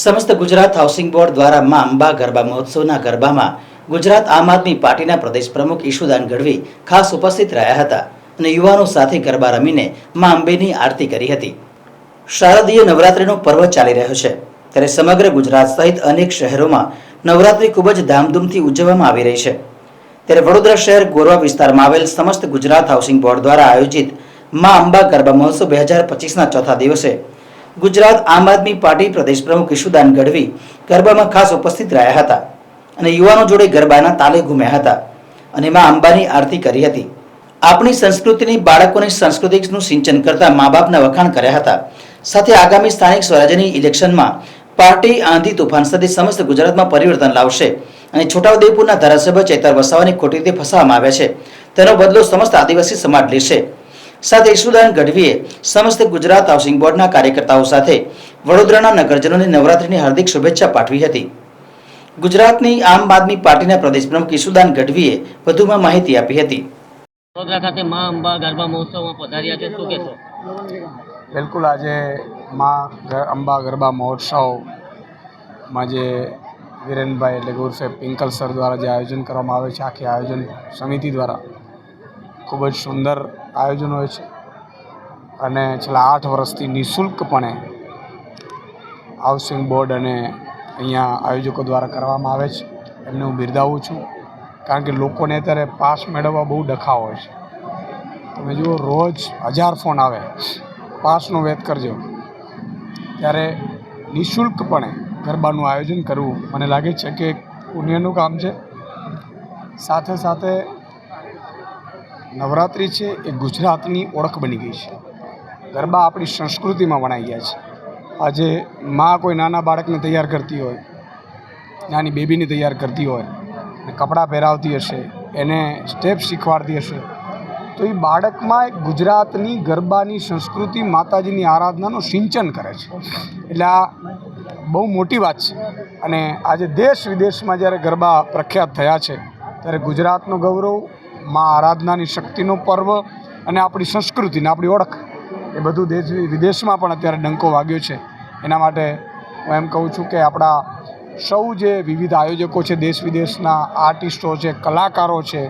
समस्त Gujarat housing board द्वारा मां अंबा गरबा महोत्सवના ગરબામાં ગુજરાત આમ આદમી પાર્ટીના પ્રદેશ પ્રમુખ ઈશુદાન ગઢવી ખાસ ઉપસ્થિત રહ્યા હતા અને યુવાનો સાથે ગરબા રમીને માं અંબેની આરતી કરી હતી। શારદીય નવરાત્રિનો પર્વ ચાલી રહ્યો છે ત્યારે સમગ્ર ગુજરાત સહિત અનેક શહેરોમાં નવરાત્રિ ખૂબ જ ધામધૂમથી ઉજવવામાં આવી રહી છે। ત્યારે વડોદરા શહેર ગોરવા વિસ્તારમાં આવેલ સમસ્ત ગુજરાત હાઉસિંગ બોર્ડ દ્વારા આયોજિત માं અંબા ગરબા મહોત્સવ 2025ના ચોથા દિવસે गुजरात आम आदमी पार्टी प्रदेश प्रमुख ईशुदान गढ़वी गरबाમાં खास उपस्थित રહ્યા હતા અને યુવાનો જોડે ગરબાના તાલે ઘૂમ્યા હતા અને માં અંબાની આરતી કરી હતી। આપણી સંસ્કૃતિની બાળકોની સંસ્કૃતિનું સિંચન કરતા મા-બાપના વખાણ કર્યા હતા। સાથે આગામી સ્થાનિક સ્વરાજ્યની ઇલેક્શનમાં પાર્ટી આંધી તૂફાન સાથે સમસ્ત ગુજરાતમાં પરિવર્તન લાવશે અને છોટાઉદેપુરના ધારાસભ્ય ચેતર વસાવાની ખોટી રીતે ફસાવવામાં આવ્યા છે તેનો બદલો સમસ્ત આદિવાસી સમાજ લેશે। સાથે ઈશુદાન ગઢવીએ સમસ્ત ગુજરાત હાઉસિંગ બોર્ડના કાર્યકર્તાઓ સાથે વડોદરાના નગરજનોને નવરાત્રિની હાર્દિક શુભેચ્છા પાઠવી હતી। ગુજરાતની આમ આદમી પાર્ટીના પ્રદેશ પ્રમુખ ઈશુદાન ગઢવીએ વધુમાં માહિતી આપી હતી। વડોદરા ખાતે માं અંબા ગરબા મહોત્સવમાં પધાર્યા છે, શું કહેશો? બિલકુલ, આજે માं અંબા ગરબા મહોત્સવમાં જે વિરેનભાઈ એટલે ઉર્ફે પિંકલ સર દ્વારા જે આયોજન કરવામાં આવે છે, આખી આયોજન સમિતિ દ્વારા ખૂબ જ સુંદર આયોજન હોય છે અને છેલ્લા 8 વર્ષથી નિઃશુલ્કપણે હાઉસિંગ બોર્ડ અને અહીંયા આયોજકો દ્વારા કરવામાં આવે છે। એમને હું બિરદાવું છું, કારણ કે લોકોને અત્યારે પાસ મેળવવા બહુ ડખા હોય છે। તમે જુઓ, રોજ 1000 ફોન આવે, પાસનો વેત કરજો, ત્યારે નિઃશુલ્કપણે ગરબાનું આયોજન કરવું મને લાગે છે કે એક પુણ્યનું કામ છે। સાથે સાથે નવરાત્રિ છે એ ગુજરાતની ઓળખ બની ગઈ છે। ગરબા આપણી સંસ્કૃતિમાં વણાઈ ગયા છે। આજે માં કોઈ નાના બાળકને તૈયાર કરતી હોય, નાની બેબીને તૈયાર કરતી હોય, કપડાં પહેરાવતી હશે, એને સ્ટેપ શીખવાડતી હશે, તો એ બાળકમાં એક ગુજરાતની ગરબાની સંસ્કૃતિ, માતાજીની આરાધનાનું સિંચન કરે છે। એટલે આ બહુ મોટી વાત છે અને આજે દેશ વિદેશમાં જ્યારે ગરબા પ્રખ્યાત થયા છે ત્યારે ગુજરાતનું ગૌરવ, માં આરાધનાની શક્તિનો પર્વ અને આપણી સંસ્કૃતિને આપણી ઓળખ એ બધું દેશ વિદેશમાં પણ અત્યારે ડંકો વાગ્યો છે। એના માટે હું એમ કહું છું કે આપણા સૌ જે વિવિધ આયોજકો છે, દેશ વિદેશના આર્ટિસ્ટો છે, કલાકારો છે,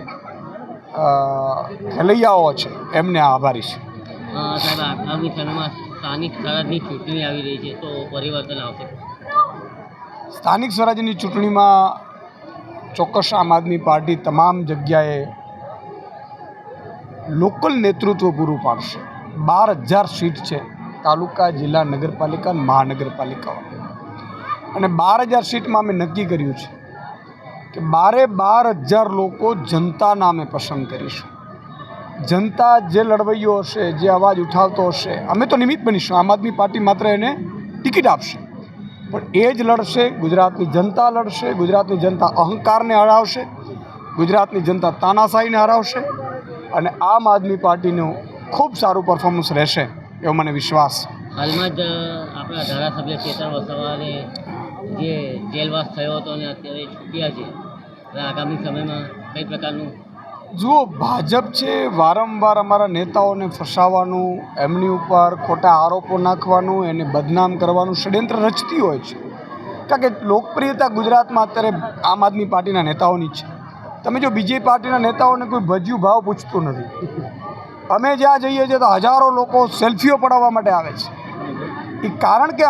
ખેલૈયાઓ છે, એમને આભારી છે। સાહેબ, આગામી સમયમાં સ્થાનિક સ્વરાજની ચૂંટણી આવી રહી છે, તો પરિવર્તન આવશે? સ્થાનિક સ્વરાજ્યની ચૂંટણીમાં ચોક્કસ આમ આદમી પાર્ટી તમામ જગ્યાએ લોકલ નેતૃત્વ પૂરું પાડશે। 12,000 સીટ છે, તાલુકા, જિલ્લા, નગરપાલિકા, મહાનગરપાલિકાઓ, અને 12,000 સીટમાં અમે નક્કી કર્યું છે કે 12,000 લોકો જનતા નામે પસંદ કરીશું। જનતા જે લડવૈયો હશે, જે અવાજ ઉઠાવતો હશે, અમે તો નિમિત્ત બનીશું। આમ આદમી પાર્ટી માત્ર એને ટિકિટ આપશે, પણ એ જ લડશે। ગુજરાતની જનતા લડશે, ગુજરાતની જનતા અહંકારને હરાવશે, ગુજરાતની જનતા તાનાશાહીને હરાવશે અને આમ આદમી પાર્ટીનું ખૂબ સારું પરફોર્મન્સ રહેશે એવો મને વિશ્વાસ છે। હાલમાં જ આપણા ધારાસભ્ય ચેતર વસાવાને જે જેલવાસ થયો હતો અને અત્યારે છૂટ્યા છે, હવે આગામી સમયમાં કઈ પ્રકારનું? જુઓ, ભાજપ છે વારંવાર અમારા નેતાઓને ફસાવવાનું, એમની ઉપર ખોટા આરોપો નાખવાનું, એને બદનામ કરવાનું ષડયંત્ર રચતી હોય છે, કારણ કે લોકપ્રિયતા ગુજરાતમાં અત્યારે આમ આદમી પાર્ટીના નેતાઓની છે। તમે જો બીજી પાર્ટીના નેતાઓને કોઈ ભજ્યું ભાવ પૂછતું નથી। અમે જ્યાં જઈએ છીએ તો હજારો લોકો સેલ્ફીઓ પડાવવા માટે આવે છે। એ કારણ કે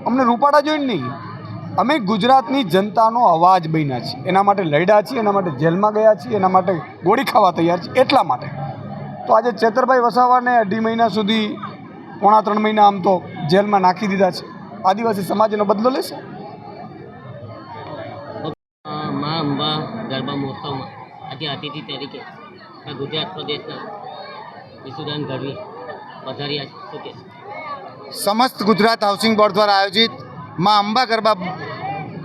અમને રૂપાડા જોઈને નહીં, અમે ગુજરાતની જનતાનો અવાજ બન્યા છીએ, એના માટે લડ્યા છીએ, એના માટે જેલમાં ગયા છીએ, એના માટે ગોળી ખાવા તૈયાર છીએ, એટલા માટે। તો આજે ચેતરભાઈ વસાવાને 2.5 મહિના સુધી, 3.5 મહિના આમ તો જેલમાં નાખી દીધા છે। આદિવાસી સમાજનો બદલો લેશે। માं અંબા ગરબા મહોત્સવમાં આજે અતિથિ તરીકે ગુજરાત પ્રદેશના ઈશુદાન ગઢવી પધાર્યા છે, શું કહેશો? સમસ્ત ગુજરાત હાઉસિંગ બોર્ડ દ્વારા આયોજિત માं અંબા ગરબા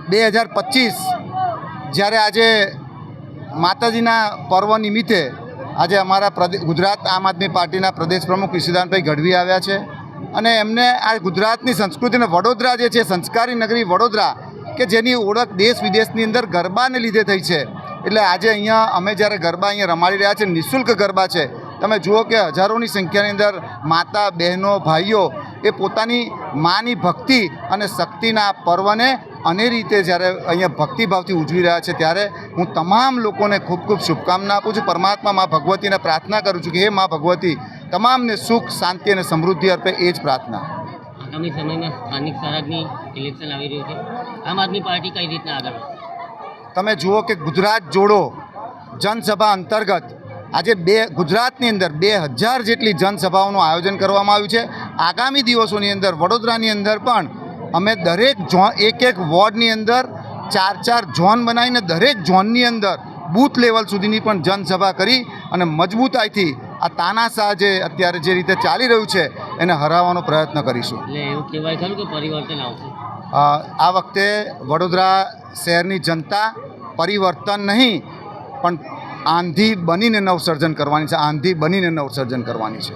2025, જ્યારે આજે માતાજીના પર્વ નિમિત્તે આજે અમારા ગુજરાત આમ આદમી પાર્ટીના પ્રદેશ પ્રમુખ ઈશુદાનભાઈ ગઢવી આવ્યા છે અને એમને આ ગુજરાતની સંસ્કૃતિને, વડોદરા જે છે, સંસ્કારી નગરી વડોદરા, કે જેની ઓળખ દેશ વિદેશની અંદર ગરબાને લીધે થઈ છે, એટલે આજે અહીંયા અમે જ્યારે ગરબા અહીંયા રમાડી રહ્યા છે, નિઃશુલ્ક ગરબા છે। તમે જુઓ કે હજારોની સંખ્યાની અંદર માતા, બહેનો, ભાઈઓ એ પોતાની માની ભક્તિ અને શક્તિના પર્વને અનેરી રીતે જ્યારે અહીંયા ભક્તિભાવથી ઉજવી રહ્યા છે ત્યારે હું તમામ લોકોને ખૂબ ખૂબ શુભકામના આપું છું. પરમાત્મા મા ભગવતીને પ્રાર્થના કરું છું કે હે મા ભગવતી તમામને સુખ શાંતિ અને સમૃદ્ધિ અર્પે, એ જ પ્રાર્થના. આગામી સમયમાં સ્થાનિક સ્વરાજની ઇલેક્શન આવી રહ્યું છે. આમ આદમી પાર્ટી કઈ રીતના આગળ વધશે? તમે જુઓ કે ગુજરાત જોડો જનસભા અંતર્ગત આજે ગુજરાતની અંદર 2000 જેટલી જનસભાઓનું આયોજન કરવામાં આવ્યું છે. આગામી દિવસોની અંદર વડોદરાની અંદર પણ અમે દરેક એક વોર્ડની અંદર 4 ઝોન બનાવીને દરેક ઝોનની અંદર બૂથ લેવલ સુધીની પણ જનસભા કરી અને મજબૂતાઈથી આ તાનાશાહ જે અત્યારે જે રીતે ચાલી રહ્યું છે એને હરાવવાનો પ્રયત્ન કરીશું. એટલે એવું કહેવાય ખરું કે પરિવર્તન આવશે? આ વખતે વડોદરા શહેરની જનતા પરિવર્તન નહીં પણ આંધી બનીને નવસર્જન કરવાની છે, આંધી બનીને નવસર્જન કરવાની છે.